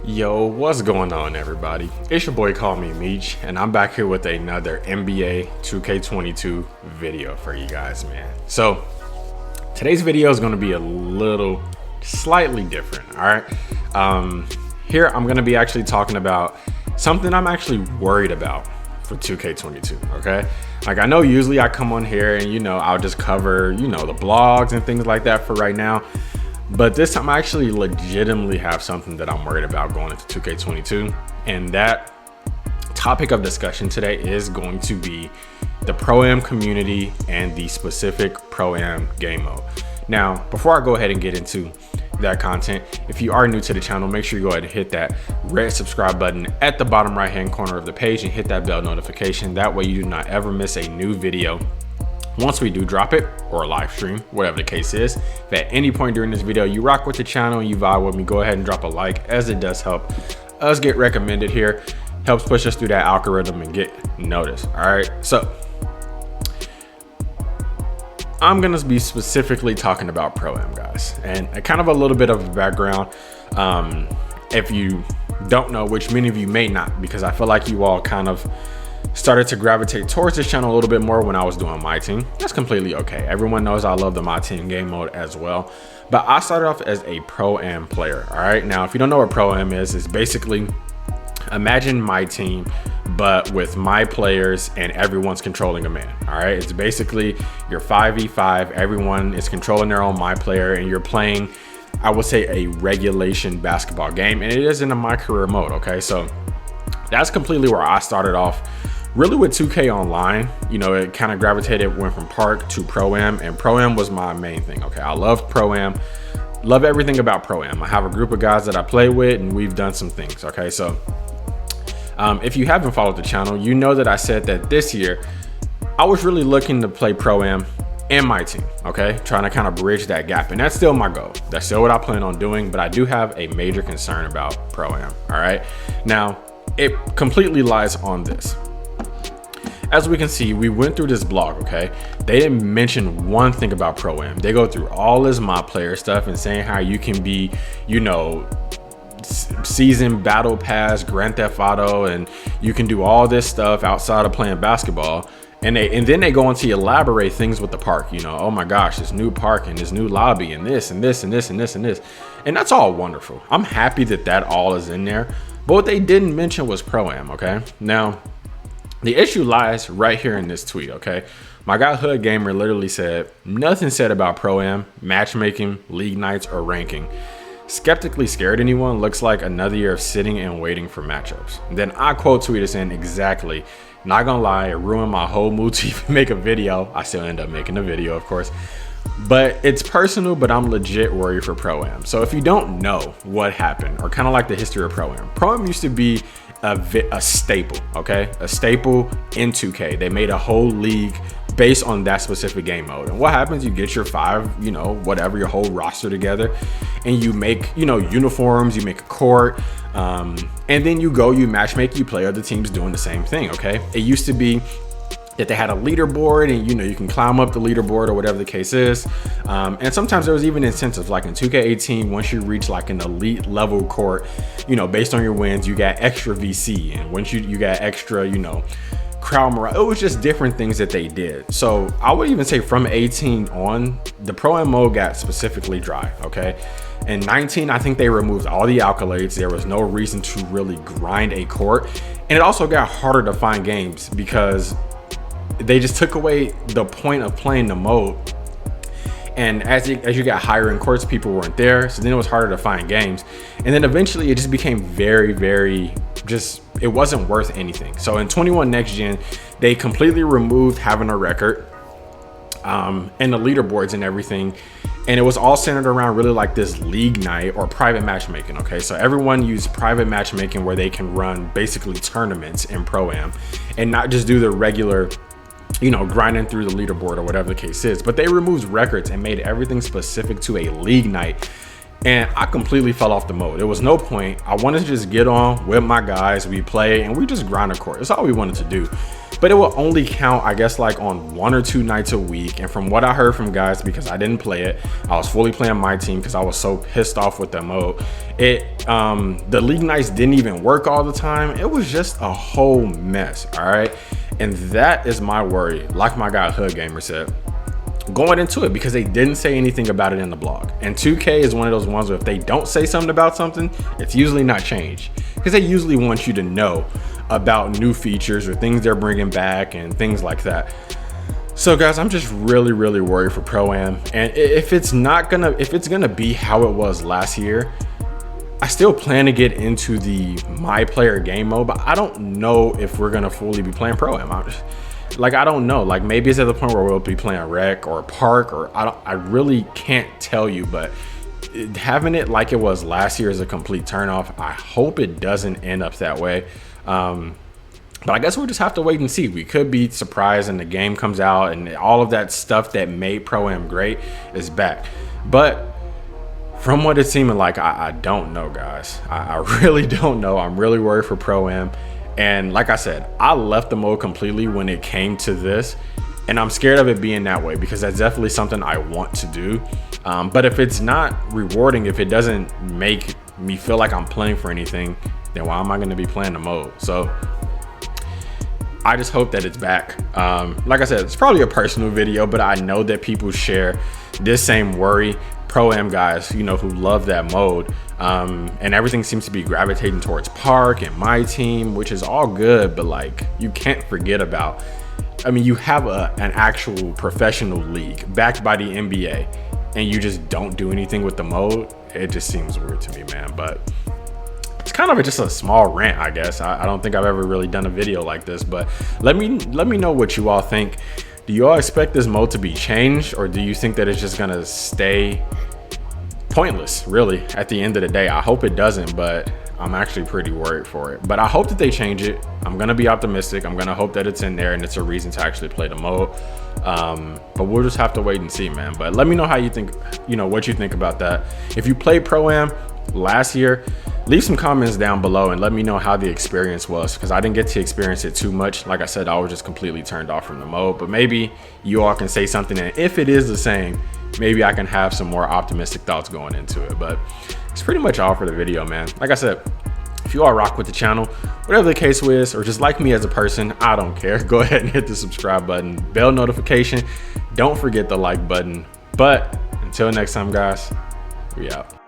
Yo, what's going on, everybody? It's your boy Call Me Meech, and I'm back here with another NBA 2K22 video for you guys, man. So today's video is going to be a little slightly different. All right, here I'm going to be actually talking about something I'm actually worried about for 2K22. Okay, like I know usually I come on here and I'll just cover the blogs and things like that for right now. But this time I actually legitimately have something that I'm worried about going into 2K22. And that topic of discussion today is going to be the Pro-Am community and the specific Pro-Am game mode. Now, before I go ahead and get into that content, if you are new to the channel, make sure you go ahead and hit that red subscribe button at the bottom right hand corner of the page and hit that bell notification. That way you do not ever miss a new video once we do drop it, or a live stream, whatever the case is. If at any point during this video you rock with the channel and you vibe with me, go ahead and drop a like, as it does help us get recommended here, helps push us through that algorithm and get noticed. All right, so I'm gonna be specifically talking about Pro-Am, guys, and kind of a little bit of a background. If you don't know, which many of you may not, because I feel like you all kind of started to gravitate towards this channel a little bit more when I was doing my team. That's completely okay. Everyone knows I love the my team game mode as well. But I started off as a Pro-Am player. All right. Now, if you don't know what Pro-Am is, it's basically imagine my team, but with my players and everyone's controlling a man. All right. It's basically your 5v5. Everyone is controlling their own my player, and you're playing, I would say, a regulation basketball game, and it is in a my career mode. Okay. So that's completely where I started off. Really with 2K Online, it kind of gravitated, went from Park to Pro-Am, and Pro-Am was my main thing. Okay, I love Pro-Am, love everything about Pro-Am. I have a group of guys that I play with, and we've done some things. Okay, so if you haven't followed the channel, you know that I said that this year I was really looking to play Pro-Am and my team. Okay, trying to kind of bridge that gap, and that's still my goal. That's still what I plan on doing. But I do have a major concern about Pro-Am. All right, now it completely lies on this. As we can see, we went through this blog, okay? They didn't mention one thing about Pro-Am. They go through all this my player stuff and saying how you can be, season battle pass, Grand Theft Auto, and you can do all this stuff outside of playing basketball. And then they go on to elaborate things with the park, oh my gosh, this new park and this new lobby and this and this and this and this and this. And that's all wonderful. I'm happy that all is in there. But what they didn't mention was Pro-Am, okay? Now, the issue lies right here in this tweet, okay? My guy Hood Gamer literally said, nothing said about Pro-Am, matchmaking, league nights, or ranking. Skeptically scared anyone looks like another year of sitting and waiting for matchups. And then I quote tweeted saying, exactly, not gonna lie, it ruined my whole mood to even make a video. I still end up making a video, of course. But it's personal, but I'm legit worried for Pro-Am. So if you don't know what happened, or kind of like the history of Pro-Am, Pro-Am used to be a staple, okay? A staple in 2K. They made a whole league based on that specific game mode. And what happens, you get your whatever, your whole roster together, and you make, uniforms, you make a court, and then you matchmake, you play other teams doing the same thing, okay? It used to be that they had a leaderboard, and you can climb up the leaderboard or whatever the case is, and sometimes there was even incentives, like in 2K18, once you reach like an elite level court, based on your wins, you got extra VC, and once you got extra crowd morale. It was just different things that they did. So I would even say from 18 on, the Pro-Am mode got specifically dry, okay? In 19, I think they removed all the accolades. There was no reason to really grind a court, and it also got harder to find games because they just took away the point of playing the mode. And as you got higher in courts, people weren't there, so then it was harder to find games. And then eventually it just became very it wasn't worth anything. So in 21 next gen, they completely removed having a record and the leaderboards and everything, and it was all centered around really like this league night or private matchmaking. Okay, so everyone used private matchmaking where they can run basically tournaments in Pro-Am and not just do the regular grinding through the leaderboard or whatever the case is. But they removed records and made everything specific to a league night, and I completely fell off the mode. There was no point. I wanted to just get on with my guys, we play, and we just grind a court. That's all we wanted to do. but it will only count, I guess, like on 1 or 2 nights a week. And from what I heard from guys, because I didn't play it, I was fully playing my team because I was so pissed off with the mode. The league nights didn't even work all the time. It was just a whole mess. All right, and that is my worry, like my guy Hood Gamer said, going into it, because they didn't say anything about it in the blog. And 2K is one of those ones where if they don't say something about something, it's usually not changed, because they usually want you to know about new features or things they're bringing back and things like that. So guys, I'm just really worried for Pro-Am. And if it's gonna be how it was last year, I still plan to get into the my player game mode, but I don't know if we're gonna fully be playing Pro-Am. I don't know, like maybe it's at the point where we'll be playing Rec or Park, or I really can't tell you. But having it like it was last year is a complete turnoff. I hope it doesn't end up that way. But I guess we'll just have to wait and see. We could be surprised and the game comes out and all of that stuff that made Pro-Am great is back. But from what it's seeming like, I don't know, guys. I really don't know. I'm really worried for Pro-Am. And like I said, I left the mode completely when it came to this, and I'm scared of it being that way, because that's definitely something I want to do. But if it's not rewarding, if it doesn't make me feel like I'm playing for anything, then why am I going to be playing the mode? So I just hope that it's back. Like I said, it's probably a personal video, but I know that people share this same worry. Pro-Am guys, you know, who love that mode, and everything seems to be gravitating towards Park and my team, which is all good, but like, you can't forget about, I mean, you have an actual professional league backed by the NBA, and you just don't do anything with the mode. It just seems weird to me, man. But it's kind of just a small rant, I guess. I don't think I've ever really done a video like this, but let me know what you all think. Do you all expect this mode to be changed, or do you think that it's just gonna stay pointless, really, at the end of the day? I hope it doesn't, but I'm actually pretty worried for it. But I hope that they change it. I'm gonna be optimistic. I'm gonna hope that it's in there and it's a reason to actually play the mode. But we'll just have to wait and see, man. But let me know how you think, you know, what you think about that. If you played Pro-Am last year, leave some comments down below and let me know how the experience was, because I didn't get to experience it too much. Like I said, I was just completely turned off from the mode. But maybe you all can say something, and if it is the same, maybe I can have some more optimistic thoughts going into it. But it's pretty much all for the video, man. Like I said, if you all rock with the channel, whatever the case is, or just like me as a person, I don't care, go ahead and hit the subscribe button, bell notification, don't forget the like button. But until next time, guys, we out.